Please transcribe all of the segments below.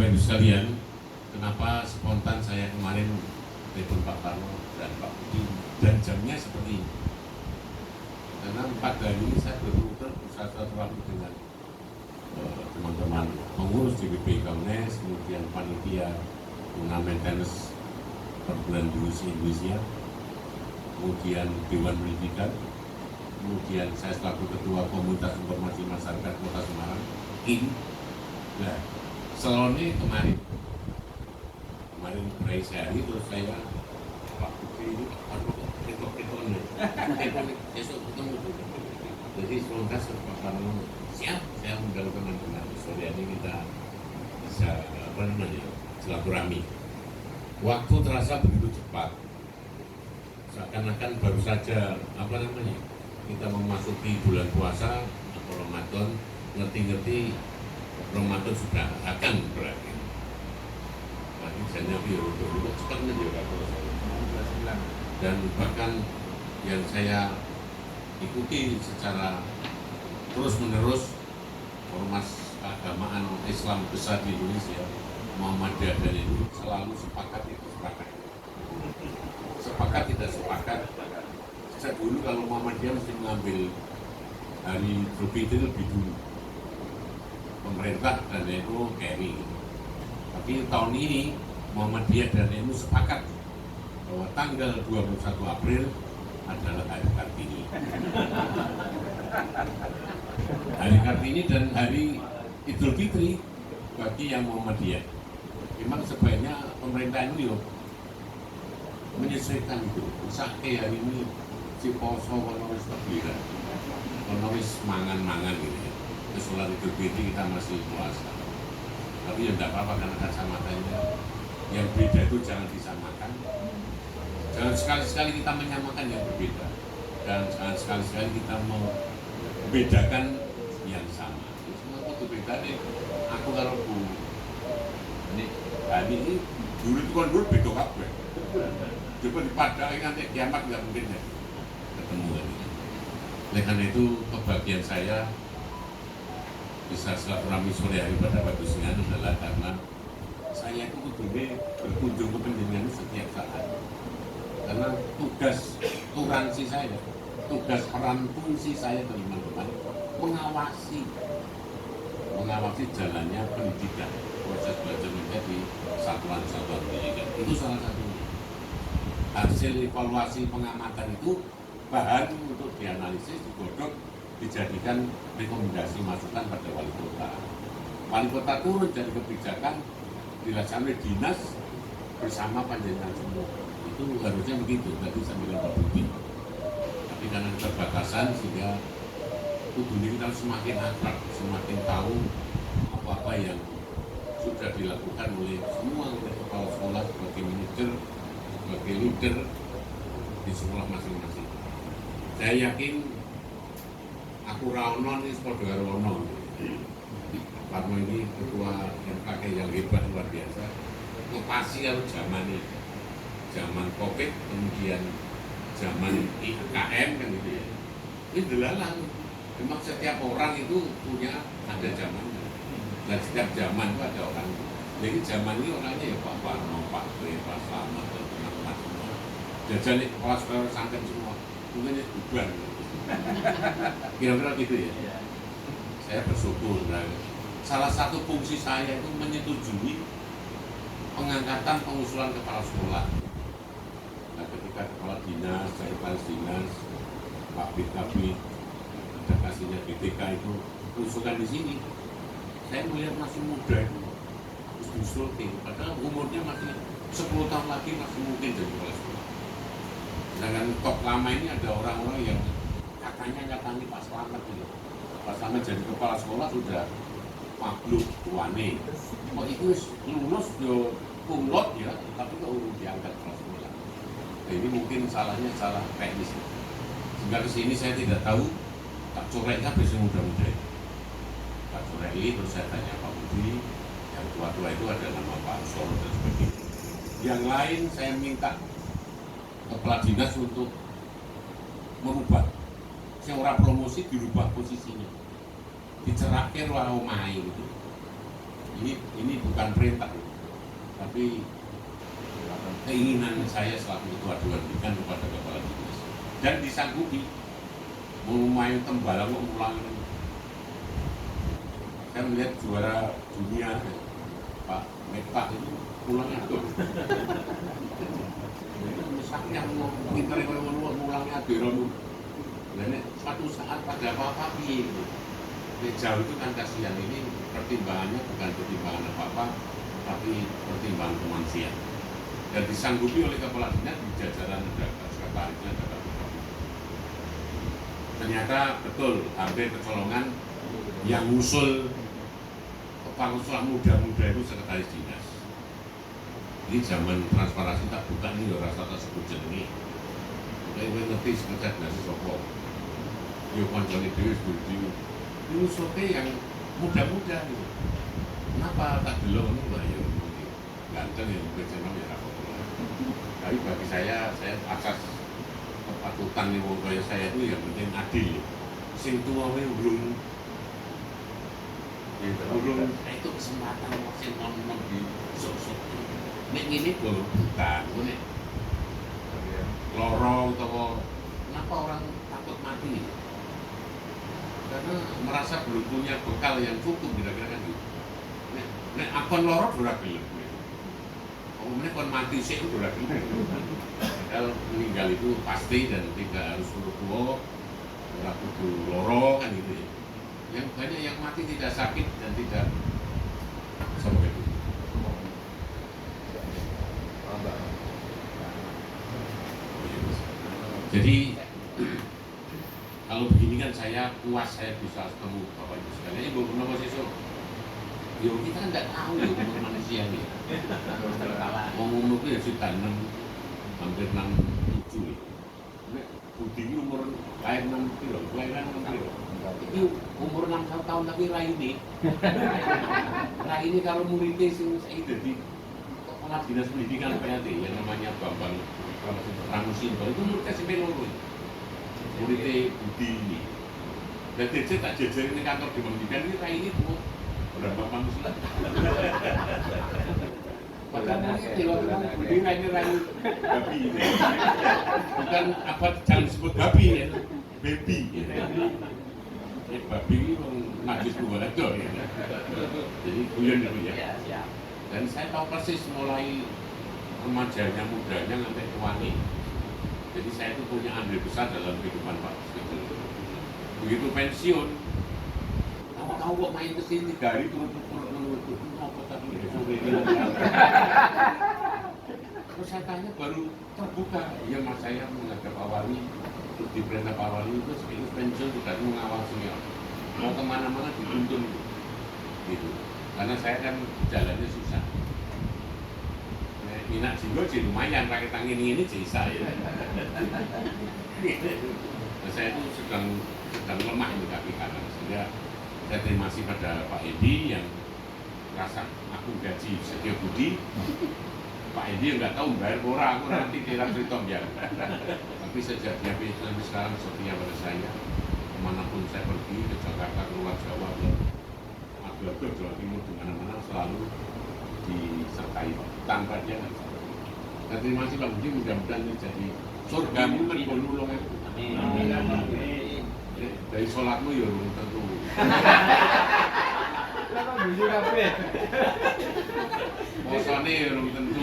Bapak Ibu sekalian, kenapa spontan saya kemarin telepon Pak Tarno dan Pak Budi dan jamnya seperti ini? Karena 4 hari ini saya berputar bersilaturahmi dengan teman-teman pengurus DPP Kaunes, kemudian panitia turnamen tenis perguruan tinggi Indonesia, kemudian Dewan Pendidikan, kemudian saya selaku Ketua Komunitas Informasi Masyarakat Kota Semarang, ini. Nah, selone kemarin berai sehari terus saya Pak Budi ini ketok-ketoknya besok ketemu jadi spontan Pak Tarno siap saya undang teman-teman sore ini kita bisa silaturahmi. Waktu terasa begitu cepat, seakan-akan baru saja kita memasuki bulan puasa atau Ramadan, ngerti-ngerti Ramadan sudah akan berakhir. Lagi saya dulu cepat menjadi dan bahkan yang saya ikuti secara terus-menerus ormas keagamaan Islam besar di Indonesia, Muhammadiyah dan itu selalu sepakat tidak sepakat. Sejak dulu kalau Muhammadiyah mesti mengambil hari Idul Fitri lebih dulu. Pemerintah dan NU carry. Tapi tahun ini Muhammadiyah dan NU sepakat bahwa tanggal 21 April adalah Hari Kartini. Hari Kartini dan Hari Idul Fitri bagi yang Muhammadiyah. Memang sebaiknya pemerintah ini menyesuaikan itu. Misalnya hari ini si poso konoris terbira, konoris mangan-mangan gitu ya. Sholat Idul Fitri kita masih puasa, tapi ya tidak apa-apa karena kacamatanya yang beda itu jangan disamakan. Jangan sekali-sekali kita menyamakan yang berbeda, dan jangan sekali-sekali kita membedakan yang sama. Semua itu beda nih. Aku kalau Bu ini dulu itu kan dulu beda kabeh. Coba dipadai nanti kiamat nggak mungkin ya ketemu lagi. Oleh karena itu kebahagiaan saya bisa silaturahmi sore hari pada bagusnya adalah karena saya itu kudunya berkunjung ke penjenengan setiap saat. Karena tugas turansi saya, tugas peran fungsi saya teman-teman mengawasi jalannya pendidikan, proses belajar mengajar di satuan-satuan pendidikan. Itu salah satunya. Hasil evaluasi pengamatan itu bahan untuk dianalisis, digodok, dijadikan rekomendasi masukan pada wali kota. Wali kota turun dari kebijakan dilaksanakan oleh dinas bersama panjenengan semua. Itu harusnya begitu, tadi saya bilang Pak Budi. Tapi karena keterbatasan sehingga kudunya kita semakin akrab, semakin tahu apa-apa yang sudah dilakukan oleh semua kepala sekolah sebagai manajer, sebagai leader di sekolah masing-masing. Saya yakin aku Rauno ini sepodo Rauno. Karena ini ketua MKK yang hebat luar biasa. Ngepasi kalau zaman COVID, kemudian zaman IKM kan gitu ya. Ini delalang. Memang setiap orang itu punya ada zamannya. Dan setiap zaman itu ada orang. Jadi zaman ini orangnya ya Pak Parno, Pak Tri, Pak Slamet, teman-teman semua. Jajan kepala sekolah sangkan semua. Mungkin buban. Kira-kira gitu ya. Saya bersyukur. Salah satu fungsi saya itu menyetujui pengangkatan pengusulan kepala sekolah. Nah, ketika kepala dinas, sekretaris dinas, Pak BKB, ada kasihnya BTK itu usulkan di sini. Saya melihat masih muda itu, terus diusulkan. Padahal umurnya masih 10 tahun lagi masih mungkin jadi kepala sekolah. Sedangkan top lama ini ada orang-orang yang katanya Pak Slamet gitu. Pak Slamet jadi kepala sekolah sudah makhluk tuane. Kok itu lulus yo kumlot ya, tapi kok urung diangkat kepala sekolah. Nah, ini mungkin salahnya salah teknis. Sehingga kesini saya tidak tahu tak coreknya besok muda-muda. Tak corek ini terus saya tanya Pak Budi, yang tua-tua itu ada nama Pak Solo dan sebagainya. Yang lain saya minta kepala dinas untuk merubah. Seorang promosi dirubah posisinya, dicerahkan walau main gitu. ini bukan perintah, tapi keinginan saya selaku ketua dewan pendidikan kepada kepala dinas dan disanggupi mau main tembalang kok pulang. Saya melihat juara dunia Pak Mekah itu pulangnya tuh misalnya mau pinter pulangnya biru. Dan suatu saat pada apa-apa gitu. Jauh itu kan kasihan, ini pertimbangannya bukan pertimbangan apa-apa, tapi pertimbangan kemanusiaan. Dan disanggupi oleh kepala dinas di jajaran sekretarisnya dapat. Ternyata betul hampir kecolongan yang ngusul kepala sekolah muda-muda itu sekretaris dinas. Ini zaman transparansi tak buka nih rasa tersebut jenengi. Kowe ngerti sekretaris dinas sapa? Yo kancane dhewe setuju. Ini soke yang muda-muda gitu. Kenapa tak delok ngono lho ya ganteng ya mungkin ya apa-apa. Tapi bagi saya asas kepatutan nih wong kaya saya itu yang penting adil. Sing tuwa wae urung itu kesempatan sing nom-nom di sok-sok. Nek ngene kok bukan nek loro utawa kenapa orang takut mati? Karena merasa belum punya bekal yang cukup kira-kira kan gitu. Nek akon loro ora gelem. Omongnya kon mati sih itu ora gelem. Padahal meninggal itu pasti dan tidak harus tua, ora kudu loro kan gitu ya. Yang banyak yang mati tidak sakit dan tidak sampai itu. Jadi kalau begini kan saya puas, saya bisa ketemu Bapak Ibu sekalian. Ini belum pernah masih so. Yo kita kan tidak tahu ya umur manusia ini. Umur itu ya sudah 6, hampir 67 ya. Budi ini umur lahir 6 kilo, kelahiran 6 kilo. Ini umur 6 tahun tapi Raini kalau muridnya saya jadi kepala dinas pendidikan PAT yang namanya Bambang Ramusinto itu muridnya SMP loro. Muridnya Budi ini. Dan DC tak jajarin di kantor di pendidikan ini Raini tuh udah Bambang Muslim. Padahal Budi Raini babi ini. Bukan apa jangan disebut babi ya, baby. Babi ini najis dua aja ya. Jadi guyon dulu ya. Dan saya tahu persis mulai remajanya, mudanya sampai tuanya. Jadi saya itu punya andil besar dalam kehidupan Pak. Begitu pensiun, tahu kok main ke sini 3 hari turun-turun apa tadi sore ini. Terus saya tanya baru terbuka, ya mas saya menghadap awali, terus di perintah awali itu sebelum pensiun tidak mengawal senior. Mau kemana-mana dituntun gitu. Karena saya kan jalannya susah. Minat singgo jadi lumayan, pakai tangan ini bisa ya. Nah, saya itu sedang lemah di kaki kanan, sehingga saya terima kasih pada Pak Edi yang rasa aku gaji setia budi. Pak Edi nggak tahu bayar orang, aku nanti kira cerita biar. Tapi sejak dia sampai sekarang setia pada saya, kemanapun saya pergi ke Jakarta, keluar Jawa, ke Jawa Timur, di mana-mana selalu disertai tanpa dia kan. Dan terima kasih Pak Budi, mudah-mudahan ini jadi surgamu kan nulung aku. Amin. Dari sholatmu ya belum tentu. Mosone ya belum tentu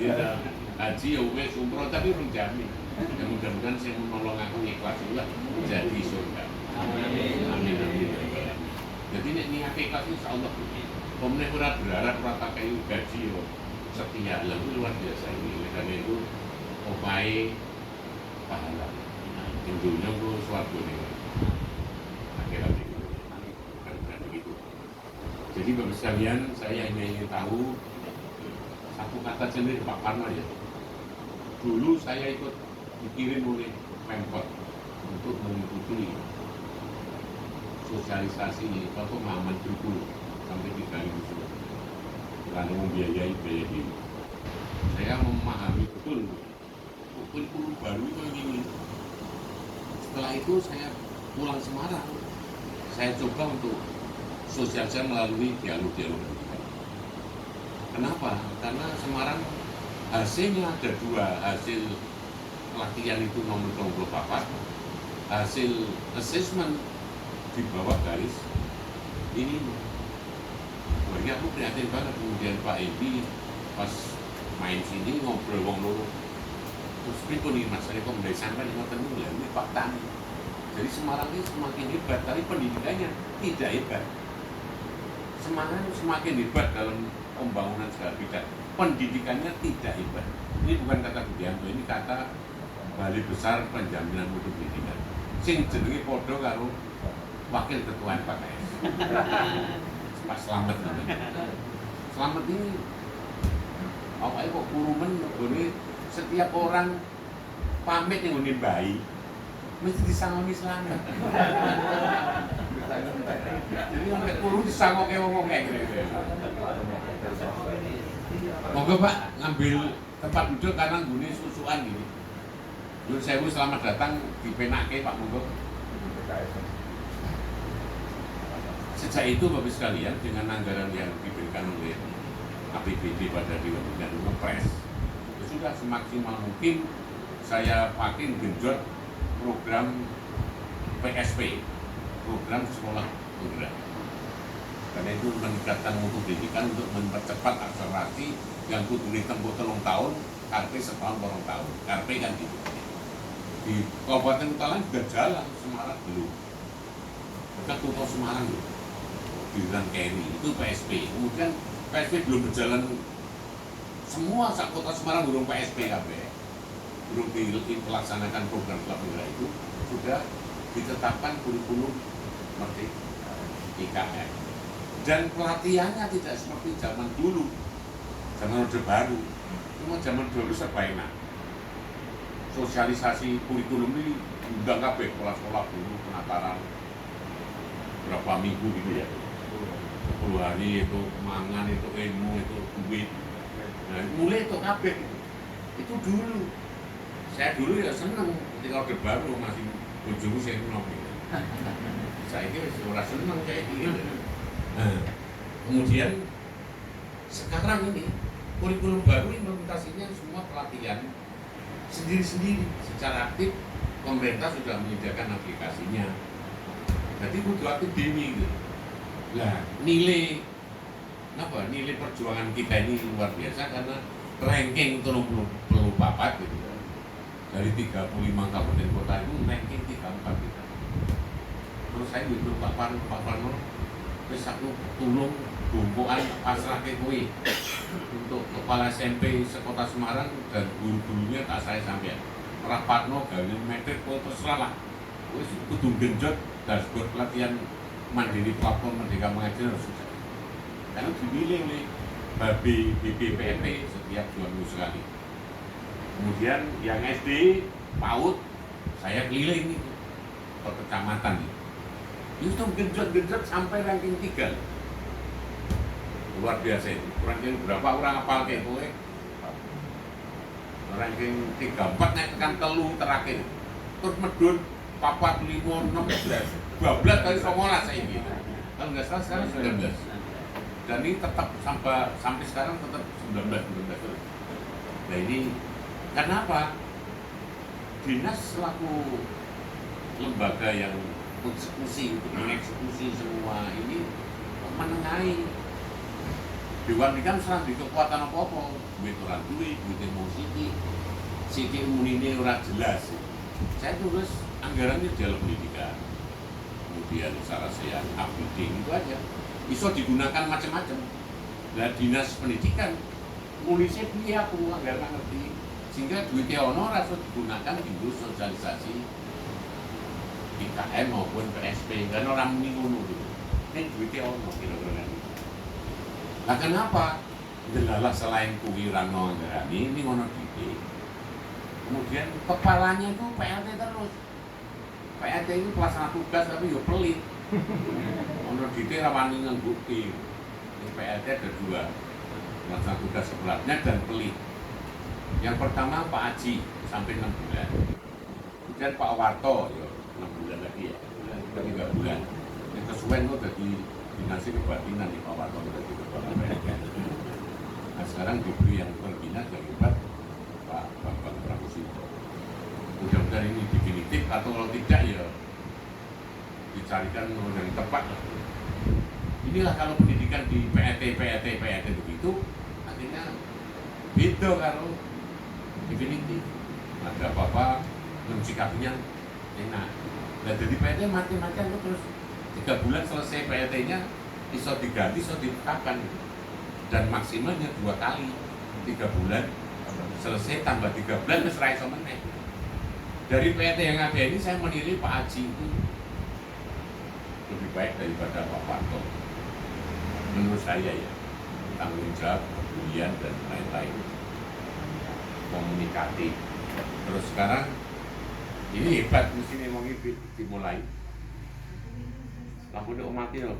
ya. Haji ya wis umroh tapi belum jamin. Ya mudah-mudahan saya menolong aku ikhlas juga jadi surga. Amin. Amin. Jadi ini hakikat insyaallah. Pemenang ora berharap ora pakai gaji yo setia, lalu luar biasa ini. Karena itu opai pahala. Intinya itu suatu nih akhirat itu. Kan begitu. Jadi Bapak sekalian, saya hanya ingin tahu satu kata sendiri Pak Parma ya. Dulu saya ikut dikirim oleh Pemkot untuk mengikuti sosialisasi atau pemahaman kurikulum sampai 3.000 surat karena membiayai biaya hidup. Saya memahami betul kurikulum baru itu ini. Setelah itu saya pulang Semarang, saya coba untuk sosialisasi melalui dialog-dialog pendidikan. Kenapa? Karena Semarang hasilnya ada dua, hasil pelatihan itu nomor 24, hasil assessment di bawah garis ini. Makanya aku prihatin banget. Kemudian Pak Edi pas main sini ngobrol wong loro, terus pripun nih Mas, saya kok mendai sampai ngoten niku lha ini fakta. Jadi Semarang ini semakin hebat, tapi pendidikannya tidak hebat. Semarang semakin hebat dalam pembangunan segala bidang, pendidikannya tidak hebat. Ini bukan kata Budianto, ini kata Balai Besar Penjaminan Mutu Pendidikan. Sing jenenge padha karo Wakil Ketua PKS. Pak Slamet namanya. Slamet ini awake kok kurumen nggone setiap orang pamit yang ngene bayi mesti disangoni Slamet. Jadi sampai kurung disangoke wong kayak gitu. Monggo Pak ngambil tempat duduk karena nggone susukan gini. Nyuwun sewu, selamat datang dipenake Pak, monggo. Sejak itu Bapak sekalian, dengan anggaran yang diberikan oleh APBD pada Dewan Pembinaan Kepres, sudah semaksimal mungkin saya pakai genjot program PSP, program sekolah penggerak. Karena itu meningkatkan mutu pendidikan untuk mempercepat akselerasi yang kudu ditempuh 3 tahun, karpe setahun 2 tahun, karpe kan gitu. Di Kabupaten Kutalan juga jalan, Semarang belum. Dekat Kota Semarang loh. Giliran Keri itu PSP, kemudian PSP belum berjalan semua sak Kota Semarang belum PSP kabeh, belum dilaksanakan program penggerak itu sudah ditetapkan kurikulum merdeka IKN dan pelatihannya tidak seperti zaman dulu, zaman Orde Baru. Cuma zaman dulu serba enak, sosialisasi kurikulum ini undang kabeh sekolah-sekolah dulu penataran berapa minggu gitu ya, 10 hari itu mangan, itu ilmu, itu duit. Nah, mulai itu kabeh itu dulu. Saya dulu ya seneng ketika Orde Baru masih bojoku saya nom. Saya ini ora seneng kayak gitu. Nah, kemudian sekarang ini kurikulum baru implementasinya semua pelatihan sendiri-sendiri secara aktif. Pemerintah sudah menyediakan aplikasinya. Jadi kudu aktif dini gitu. Nah, nilai perjuangan kita ini luar biasa karena ranking 34 gitu. Dari 35 kabupaten kota itu ranking 34 kita. Terus saya itu Pak Parno, terus aku tulung bungkuan pasrahke kuwi untuk kepala SMP sekota Semarang dan guru-gurunya tak saya sampean. Rapatno gawe metrik kok terserah lah. Wis kudu genjot dashboard pelatihan mandiri platform Merdeka Mengajar harus sukses. Karena dimilih oleh BPPP setiap 2 minggu sekali. Kemudian yang SD, PAUD, saya keliling nih ke kecamatan nih. Itu genjot-genjot sampai ranking 3. Luar biasa itu. Ranking berapa orang apal kayak gue? Ranking 3, 4 naik tekan telu terakhir. Terus medun 4, 5, 6, 12 kali 19 saya gitu. Kalau nggak salah sekarang 19. Dan ini tetap sampai sekarang tetap 19 terus. Nah ini karena apa? Dinas selaku lembaga yang mengeksekusi semua ini menengahi. Dewan ini kan serang di kekuatan apa-apa, duit orang duit mau siti ini orang jelas. Saya tulis anggaran ini dalam pendidikan, kemudian sarasian, upgrading itu aja. Bisa digunakan macam-macam. Nah dinas pendidikan, munisi dia aku anggaran ngerti, sehingga duitnya ono rasa digunakan untuk sosialisasi IKM maupun PSP, karena orang ngono gitu. Ini duitnya ono kira-kira. Nah kenapa? Delalah selain kuwi rano anggaran ini ngono duit. Kemudian kepalanya itu PLT terus. PLT itu pelaksana tugas tapi yo pelit. Ono duit rawani ngembukti. Ini PLT ada 2. Pelaksana tugas sebelatnya dan pelit. Yang pertama Pak Aji sampai 6 bulan. Kemudian Pak Warto yo 6 bulan lagi ya. 3 bulan. Yang kesuwen itu jadi dinasti kebatinan di Pak Wartono dari ketua PNT. Nah sekarang diberi yang berbina dari Pak Bambang Pramusito. Mudah-mudahan ini definitif, atau kalau tidak ya dicarikan yang tepat. Inilah kalau pendidikan di PET begitu, akhirnya beda kalau definitif. Ada apa-apa mensikapinya enak. Nah jadi PET mati-matian terus 3 bulan selesai PET-nya, iso diganti, iso ditetapkan, dan maksimalnya 2 kali 3 bulan selesai tambah 3 bulan wis ra iso meneh. Dari PET yang ada ini saya menilai Pak Haji itu lebih baik daripada Pak Parto. Menurut saya ya, tanggung jawab, kepedulian dan lain-lain, komunikatif. Terus sekarang ini hebat, mesti memang dimulai. Lampu udah mati loh.